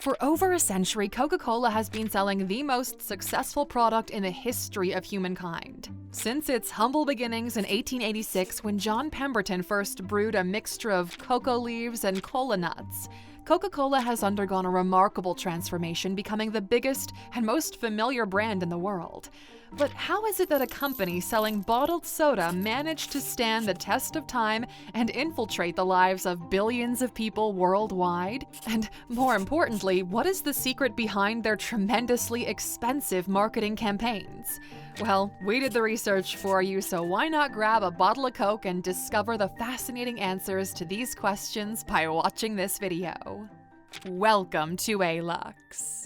For over a century, Coca Cola has been selling the most successful product in the history of humankind. Since its humble beginnings in 1886, when John Pemberton first brewed a mixture of cocoa leaves and cola nuts, Coca Cola has undergone a remarkable transformation, becoming the biggest and most familiar brand in the world. But how is it that a company selling bottled soda managed to stand the test of time and infiltrate the lives of billions of people worldwide? And more importantly, what is the secret behind their tremendously expensive marketing campaigns? Well, we did the research for you, so why not grab a bottle of Coke and discover the fascinating answers to these questions by watching this video. Welcome to Alux.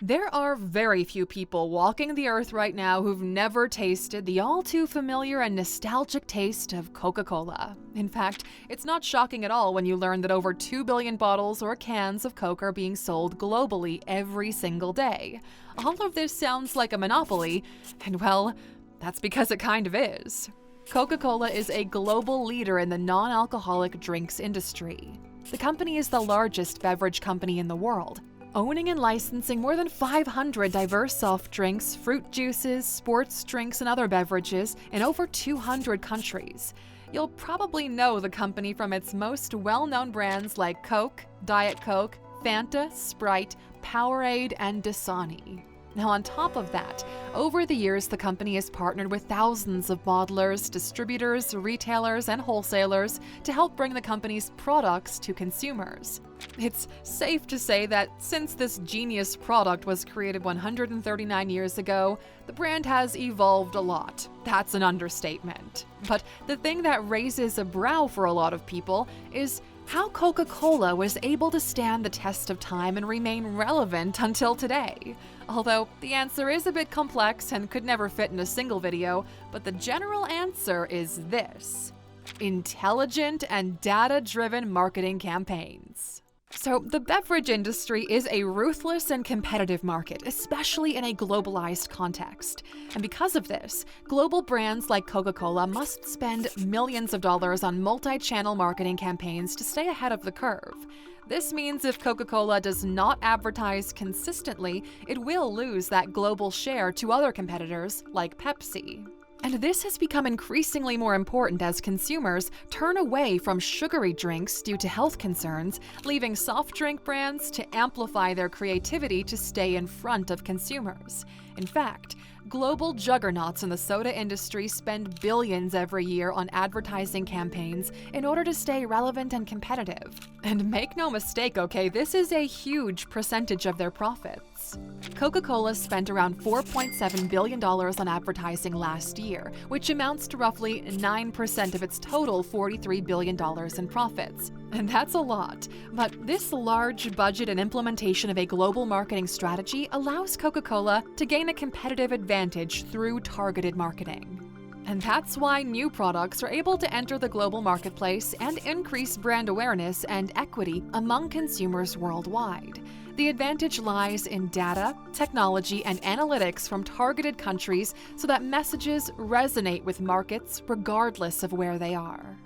There are very few people walking the earth right now who've never tasted the all-too-familiar and nostalgic taste of Coca Cola. In fact, it's not shocking at all when you learn that over 2 billion bottles or cans of Coke are being sold globally every single day. All of this sounds like a monopoly, and well, that's because it kind of is. Coca Cola is a global leader in the non-alcoholic drinks industry. The company is the largest beverage company in the world, owning and licensing more than 500 diverse soft drinks, fruit juices, sports drinks, and other beverages in over 200 countries. You'll probably know the company from its most well-known brands like Coke, Diet Coke, Fanta, Sprite, Powerade, and Dasani. Now, on top of that, over the years, the company has partnered with thousands of bottlers, distributors, retailers, and wholesalers to help bring the company's products to consumers. It's safe to say that since this genius product was created 139 years ago, the brand has evolved a lot. That's an understatement. But the thing that raises a brow for a lot of people is how Coca Cola was able to stand the test of time and remain relevant until today. Although the answer is a bit complex and could never fit in a single video, but the general answer is this: intelligent and data-driven marketing campaigns. So, the beverage industry is a ruthless and competitive market, especially in a globalized context. And because of this, global brands like Coca Cola must spend millions of dollars on multi-channel marketing campaigns to stay ahead of the curve. This means if Coca Cola does not advertise consistently, it will lose that global share to other competitors like Pepsi. And this has become increasingly more important as consumers turn away from sugary drinks due to health concerns, leaving soft drink brands to amplify their creativity to stay in front of consumers. In fact, global juggernauts in the soda industry spend billions every year on advertising campaigns in order to stay relevant and competitive. And make no mistake, okay, this is a huge percentage of their profits. Coca-Cola spent around $4.7 billion on advertising last year, which amounts to roughly 9% of its total $43 billion in profits. And that's a lot, but this large budget and implementation of a global marketing strategy allows Coca-Cola to gain a competitive advantage through targeted marketing. And that's why new products are able to enter the global marketplace and increase brand awareness and equity among consumers worldwide. The advantage lies in data, technology, and analytics from targeted countries so that messages resonate with markets regardless of where they are.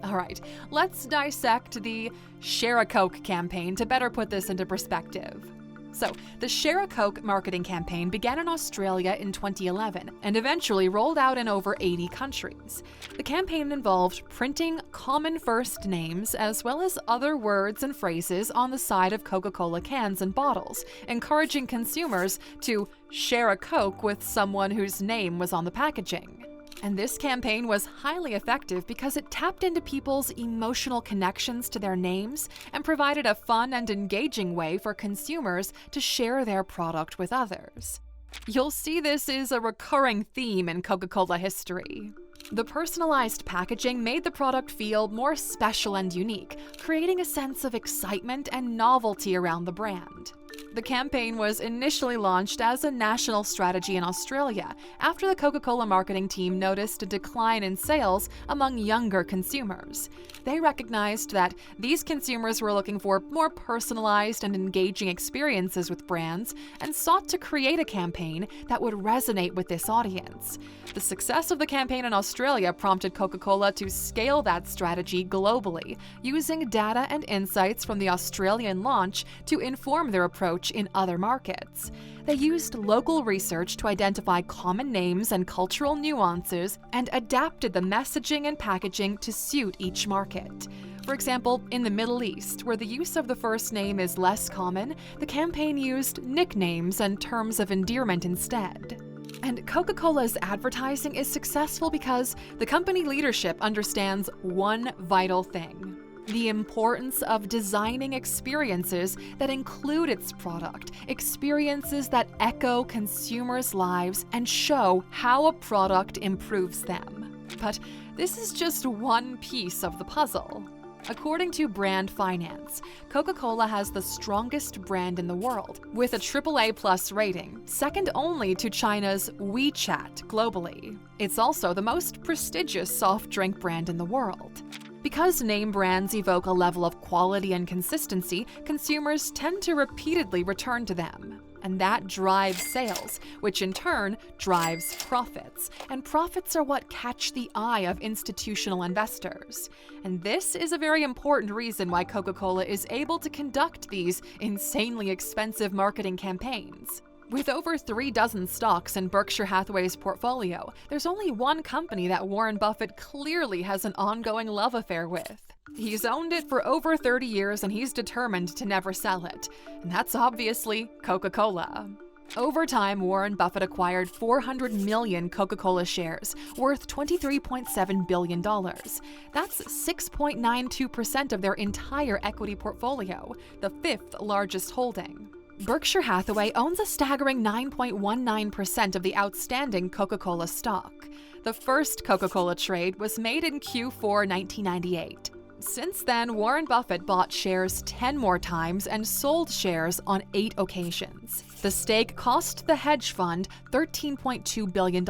Alright, let's dissect the Share a Coke campaign to better put this into perspective. So, the Share a Coke marketing campaign began in Australia in 2011 and eventually rolled out in over 80 countries. The campaign involved printing common first names as well as other words and phrases on the side of Coca-Cola cans and bottles, encouraging consumers to share a Coke with someone whose name was on the packaging. And this campaign was highly effective because it tapped into people's emotional connections to their names and provided a fun and engaging way for consumers to share their product with others. You'll see this is a recurring theme in Coca-Cola history. The personalized packaging made the product feel more special and unique, creating a sense of excitement and novelty around the brand. The campaign was initially launched as a national strategy in Australia after the Coca Cola marketing team noticed a decline in sales among younger consumers. They recognized that these consumers were looking for more personalized and engaging experiences with brands and sought to create a campaign that would resonate with this audience. The success of the campaign in Australia prompted Coca Cola to scale that strategy globally, using data and insights from the Australian launch to inform their approach in other markets. They used local research to identify common names and cultural nuances and adapted the messaging and packaging to suit each market. For example, in the Middle East, where the use of the first name is less common, the campaign used nicknames and terms of endearment instead. And Coca-Cola's advertising is successful because the company leadership understands one vital thing: the importance of designing experiences that include its product, experiences that echo consumers' lives and show how a product improves them. But this is just one piece of the puzzle. According to Brand Finance, Coca-Cola has the strongest brand in the world, with a AAA+ rating, second only to China's WeChat globally. It's also the most prestigious soft drink brand in the world. Because name brands evoke a level of quality and consistency, consumers tend to repeatedly return to them. And that drives sales, which in turn drives profits. And profits are what catch the eye of institutional investors. And this is a very important reason why Coca-Cola is able to conduct these insanely expensive marketing campaigns. With over 3 dozen stocks in Berkshire Hathaway's portfolio, there's only one company that Warren Buffett clearly has an ongoing love affair with. He's owned it for over 30 years and he's determined to never sell it. And that's obviously Coca-Cola. Over time, Warren Buffett acquired 400 million Coca-Cola shares, worth $23.7 billion. That's 6.92% of their entire equity portfolio, the 5th largest holding. Berkshire Hathaway owns a staggering 9.19% of the outstanding Coca-Cola stock. The first Coca-Cola trade was made in Q4 1998. Since then, Warren Buffett bought shares 10 more times and sold shares on 8 occasions. The stake cost the hedge fund $13.2 billion,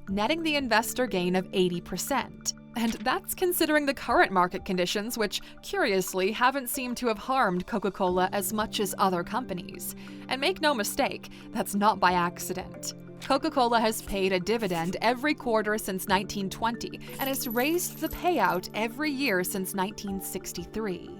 netting the investor gain of 80%. And that's considering the current market conditions, which, curiously, haven't seemed to have harmed Coca-Cola as much as other companies. And make no mistake, that's not by accident. Coca-Cola has paid a dividend every quarter since 1920 and has raised the payout every year since 1963.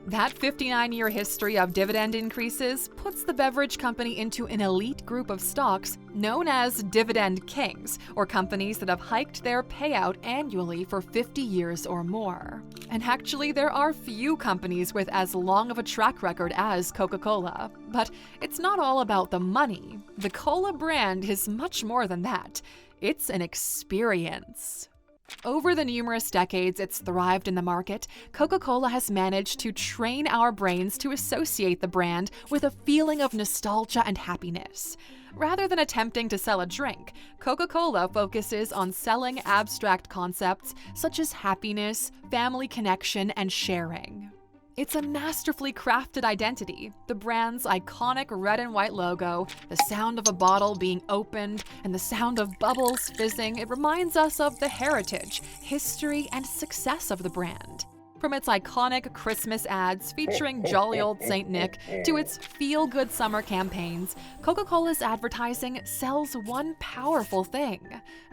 That 59-year history of dividend increases puts the beverage company into an elite group of stocks known as dividend kings, or companies that have hiked their payout annually for 50 years or more. And actually, there are few companies with as long of a track record as Coca-Cola. But it's not all about the money. The Cola brand is much more than that. It's an experience. Over the numerous decades it's thrived in the market, Coca-Cola has managed to train our brains to associate the brand with a feeling of nostalgia and happiness. Rather than attempting to sell a drink, Coca-Cola focuses on selling abstract concepts such as happiness, family connection, and sharing. It's a masterfully crafted identity. The brand's iconic red and white logo, the sound of a bottle being opened, and the sound of bubbles fizzing, it reminds us of the heritage, history, and success of the brand. From its iconic Christmas ads featuring jolly old Saint Nick to its feel-good summer campaigns, Coca-Cola's advertising sells one powerful thing: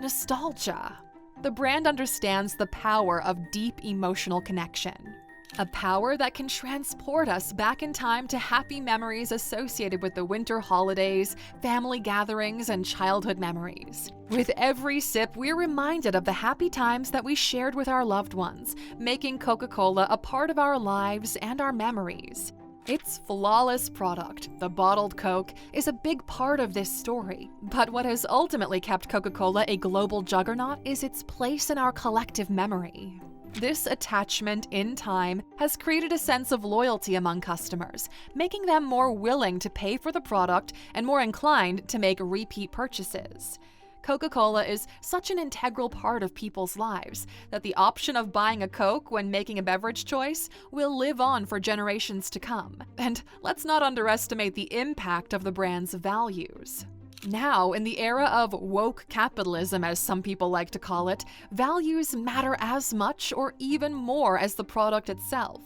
nostalgia. The brand understands the power of deep emotional connection. A power that can transport us back in time to happy memories associated with the winter holidays, family gatherings, and childhood memories. With every sip, we're reminded of the happy times that we shared with our loved ones, making Coca-Cola a part of our lives and our memories. Its flawless product, the bottled Coke, is a big part of this story. But what has ultimately kept Coca-Cola a global juggernaut is its place in our collective memory. This attachment in time has created a sense of loyalty among customers, making them more willing to pay for the product and more inclined to make repeat purchases. Coca Cola is such an integral part of people's lives that the option of buying a Coke when making a beverage choice will live on for generations to come. And let's not underestimate the impact of the brand's values. Now, in the era of woke capitalism, as some people like to call it, values matter as much or even more as the product itself.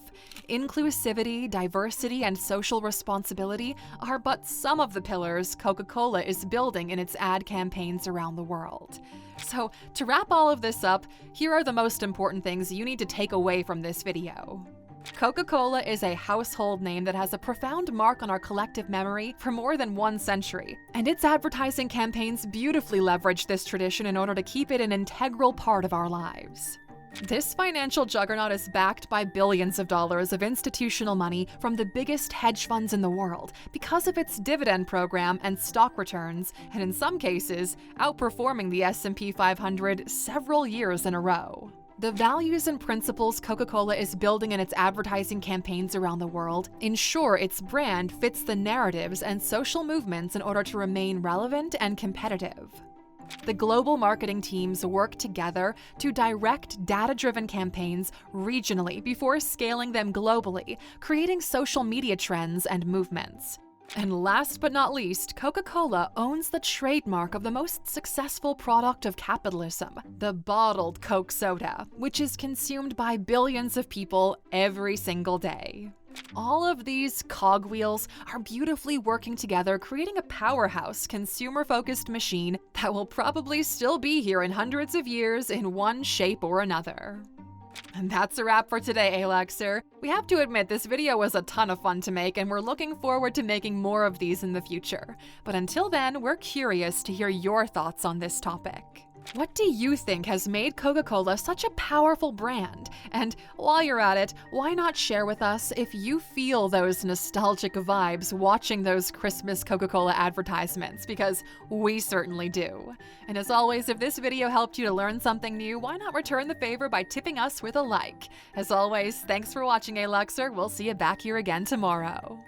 Inclusivity, diversity, and social responsibility are but some of the pillars Coca-Cola is building in its ad campaigns around the world. So, to wrap all of this up, here are the most important things you need to take away from this video. Coca-Cola is a household name that has a profound mark on our collective memory for more than 1 century, and its advertising campaigns beautifully leverage this tradition in order to keep it an integral part of our lives. This financial juggernaut is backed by billions of dollars of institutional money from the biggest hedge funds in the world because of its dividend program and stock returns, and in some cases, outperforming the S&P 500 several years in a row. The values and principles Coca-Cola is building in its advertising campaigns around the world ensure its brand fits the narratives and social movements in order to remain relevant and competitive. The global marketing teams work together to direct data-driven campaigns regionally before scaling them globally, creating social media trends and movements. And last but not least, Coca-Cola owns the trademark of the most successful product of capitalism, the bottled Coke soda, which is consumed by billions of people every single day. All of these cogwheels are beautifully working together, creating a powerhouse, consumer-focused machine that will probably still be here in hundreds of years in one shape or another. And that's a wrap for today, Aluxer. We have to admit this video was a ton of fun to make, and we're looking forward to making more of these in the future. But until then, we're curious to hear your thoughts on this topic. What do you think has made Coca-Cola such a powerful brand? And while you're at it, why not share with us if you feel those nostalgic vibes watching those Christmas Coca-Cola advertisements? Because we certainly do. And as always, if this video helped you to learn something new, why not return the favor by tipping us with a like? As always, thanks for watching, Aluxer. We'll see you back here again tomorrow.